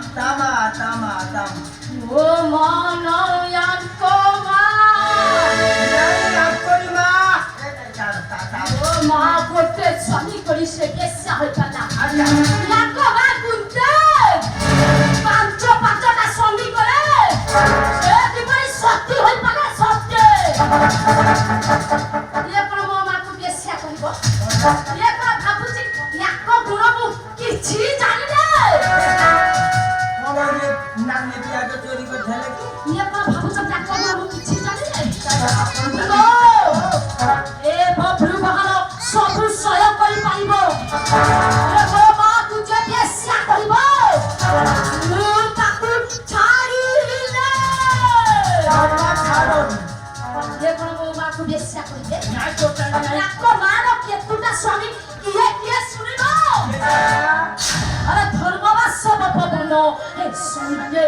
Tama. Mana yang koma? Ma korte swami kori sheke sahai pana. Lako ma kunte. Pancho na swami kore. Edi bari sati hoi pana sati. Ye kono mo ma ku besya kohibo. Ye kono bhabuchi yako guno mu kichi jani na. ये पर भाबु सब जाको बाबू किछि जाने no ए बब्रु बहालो सबु सय करि पाइबो ए गो मा तुझे बेस्या करिबो मु ताकु छाड़ी ले ये कोन गो मा को बेस्या करिबे ना तो जाको मारो केतुटा स्वामी किए सुनिबो अरे धर्मवा सब पवनो ए सुनिए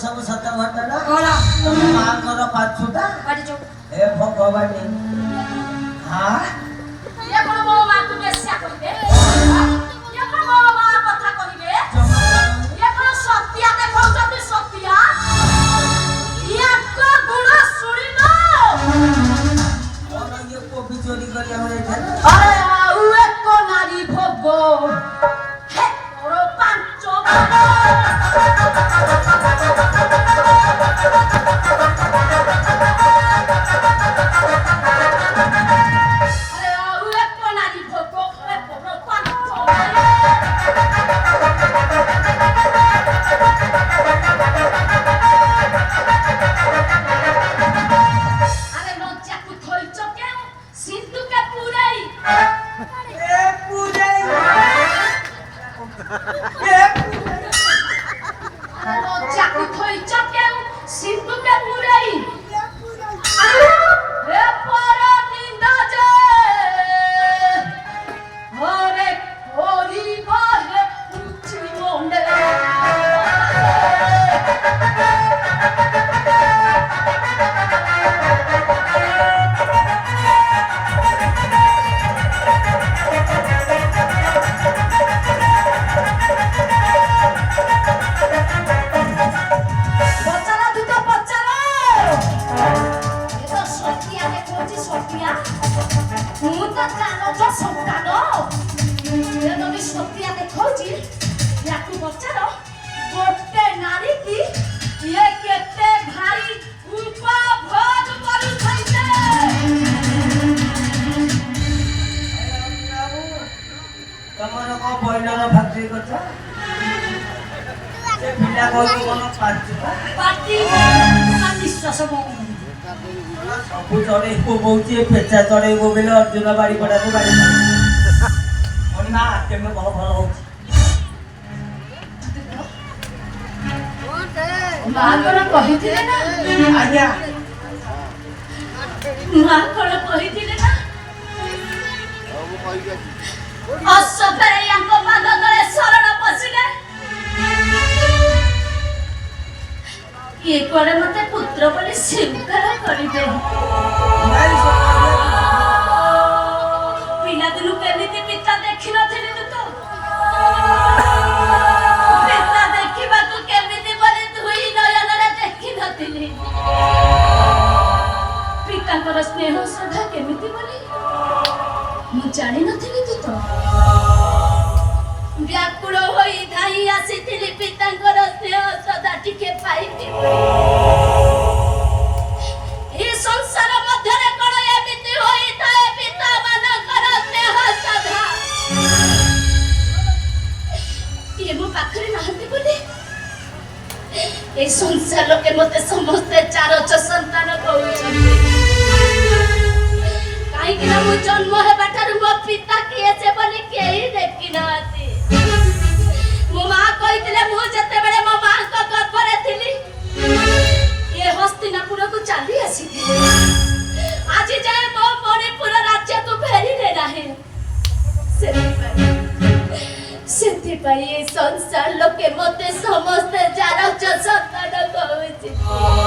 सब सत घटना मां कर पाछुटा ए भगवान हां ये कोन मो मा तू बेस्या करिबे ये कोन मो मा कथा करिबे ये कोन सत्या देखौ जति सत्या याको गुण सुनिनो और ये को बिचोरी करी हमरे अरे आउ एक नारी भोगो हे और पांचो पेचा चढ़े बोले अर्जुन बाड़ी पड़ा को बाड़ी माँ आते में बहुत भल हो मां कोन कहिथिले ना आज्ञा मां कोन कहिथिले ना असफरे यांको पाद तळे शरण पसिले ये कोरे मते पुत्र बोली स्वीकार करिबे पिला दिनु केमिति पिता देखि नथिले तू तो पिता देखिबा तू केमिति बोली धुई नयन रे ସଦା କେମିତି ବୋଲି ମୁଁ ଜାଣିନଥିଲି ତୁ ତ ବ୍ୟାକୁଳ ହୋଇ ଧାଇଁ ଆସିଥିଲି ପିତାଙ୍କର ସ୍ନେହ ସଦା ଟିକେ ପାଇବି ଏ ସଂସାର ମଧ୍ୟରେ କଣ ଏମିତି ହୋଇଥାଏ ପିତା ମାନଙ୍କର ସ୍ନେହ ସଦା ଇଏ ମୋ ପାଖରେ ନାହାନ୍ତି ବୋଲି ଏ ସଂସାର ଲୋକେ ମତେ ସମସ୍ତେ ଚାରୋଚ ସନ୍ତାନ କହୁଛନ୍ତି କାହିଁକି ନା ମୁଁ ଜନ୍ମ ହେବା ଠାରୁ ମୋ ପିତା କିଏ ସେ ବୋଲି କେହି ଦେଖି ନାହାନ୍ତି ମୋ ମା କହିଥିଲେ ମୁଁ ଯେତେବେଳେ ମୋ ମାଙ୍କ ଗର୍ଭରେ ଥିଲି ଏ ହସ୍ତିନାପୁରକୁ ଚାଲି ଆସିଥିଲି ଆଜି ଯାଏ ମୋ ମଣିପୁର ରାଜ୍ୟକୁ ଫେରିଲେ ନାହିଁ ସେଥିପାଇଁ ଏ ସଂସାର ଲୋକେ ମତେ ସମସ୍ତେ ଚାରୋଚ ସନ୍ତାନ କହୁଛି